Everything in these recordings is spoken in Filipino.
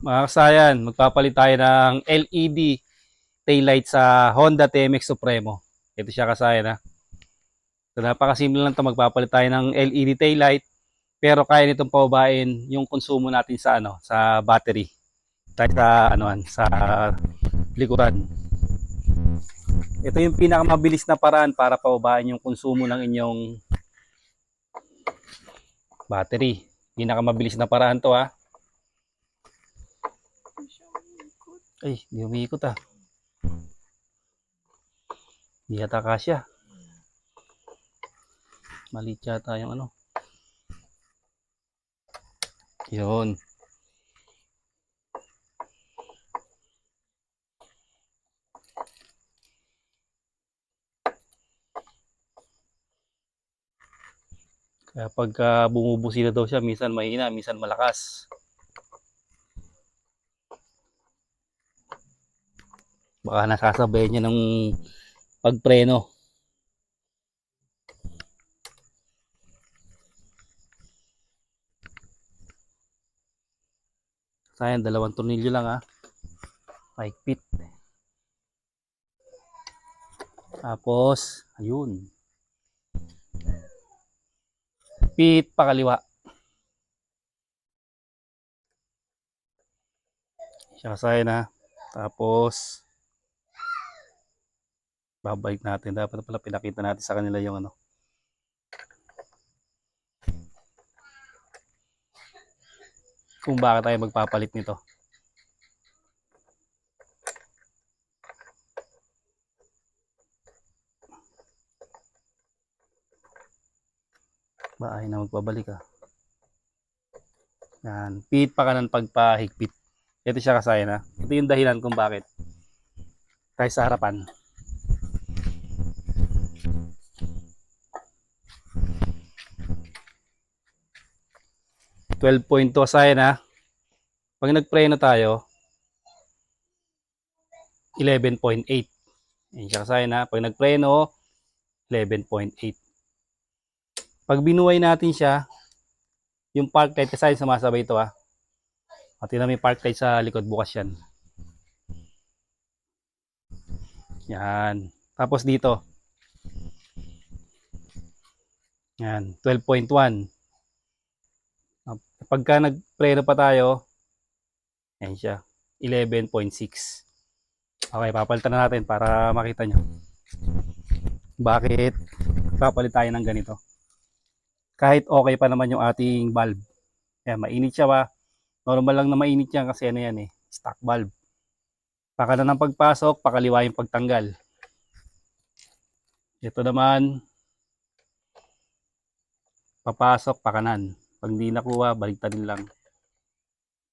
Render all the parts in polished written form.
Mga kasayan, magpapalit tayo ng LED taillight sa Honda TMX Supremo. Ito siya kasayan ha. So, napakasimple lang ito. Magpapalit tayo ng LED taillight pero kaya nitong paubain yung konsumo natin sa sa battery. Tayo sa sa likuran. Ito yung pinakamabilis na paraan para paubain yung konsumo ng inyong battery. Pinakamabilis na paraan to ha. Ay, di umiikot ah. Di yata kasya. Maliit yata yung Yun. Kaya pagka bumubusina daw siya, minsan mahina, minsan malakas. Baka nasasabayan niya ng pagpreno. Sayang, 2 tornilyo lang ha. Mahigpit. Tapos, ayun. Pit pakaliwa. Siya sayang ha. Tapos, babalik natin. Dapat pala pinakita natin sa kanila yung kung bakit tayo magpapalit nito. Bahay na magpabalik ah. Yan. Pit pa kanan pagpahigpit. Ito siya kasayan ha. Ito yung dahilan kung bakit. Tayo sa harapan. 12.2 kasayan ha. Pag nagpreno tayo, 11.8. Yan siya kasayan ha. Pag nagpreno, 11.8. Pag binuhay natin siya, yung park light kasi sumasabay ito ha. At tingnan mo yung park light sa likod, bukas yan. Yan. Tapos dito. Yan, 12.1. Pagka nagpreno pa tayo, yan siya, 11.6. Okay, papalitan na natin para makita nyo. Bakit papalit tayo ng ganito? Kahit okay pa naman yung ating valve. Yan, mainit siya ba? Normal lang na mainit yan kasi yan stock valve. Pakanan ng pagpasok, pakaliwa yung pagtanggal. Ito naman, papasok, pakanan. Pag hindi nakuha, baligtadin lang.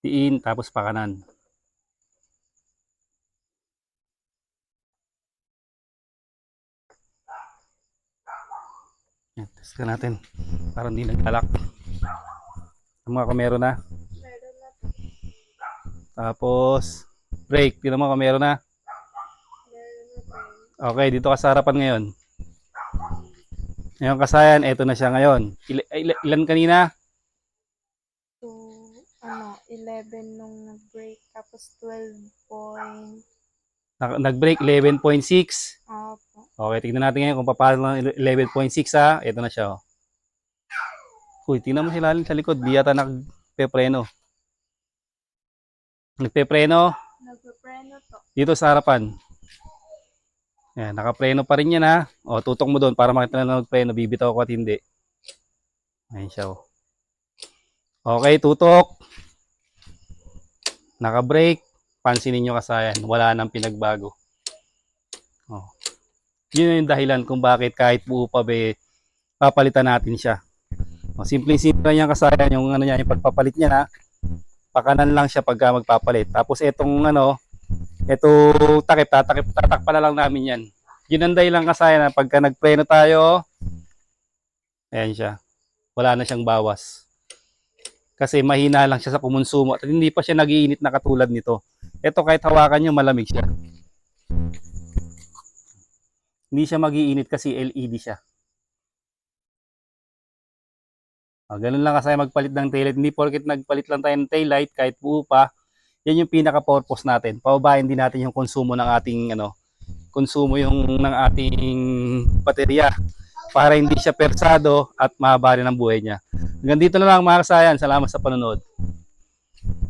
Tiin, tapos pakanan. Yan, test natin. Para hindi naglalak. Ang mga kamero na. Tapos, brake. Tignan mo kung meron na. Okay, dito ka sa harapan ngayon. Ngayon kasayan, eto na siya ngayon. Ilan kanina? 11 nung nag-break. Tapos 12 point. Nag-break 11.6. Opo. Okay, tignan natin ngayon kung paano ng 11.6 ha. Ito na siya. Uy, tingnan mo si lalim sa likod. Di yata nagpe-preno. Nagpe-preno. Nagpe-preno to. Dito sa harapan. Yan, nakapreno pa rin yan ha. O, tutok mo doon para makita na nagpreno. Bibitaw ko at hindi. Ayan siya. Okay, tutok. Naka-brake. Pansinin nyo kasayan. Wala nang pinagbago. Oh. Yun yung dahilan kung bakit kahit buo pa papalitan natin siya. O, simple-simple lang yan kasayan. Yung niya, yung pagpapalit niya na. Pakanan lang siya pagka magpapalit. Tapos itong ito tatak pala lang namin yan. Yun ang dahilan kasayan na pagka nagpreno tayo, ayan siya. Wala na siyang bawas. Kasi mahina lang siya sa kumonsumo at hindi pa siya nagiinit na katulad nito. Ito kahit hawakan nyo, malamig siya. Hindi siya magiinit kasi LED siya. Ganun lang kasi magpalit ng taillight. Hindi porket nagpalit lang tayo ng taillight kahit buo pa, Yan yung pinaka-purpose natin. Pababain din natin yung konsumo ng ating konsumo yung ng ating baterya para hindi siya persado at mahaba rin ang buhay niya. Hanggang dito na lang mga kasayan. Salamat sa panonood.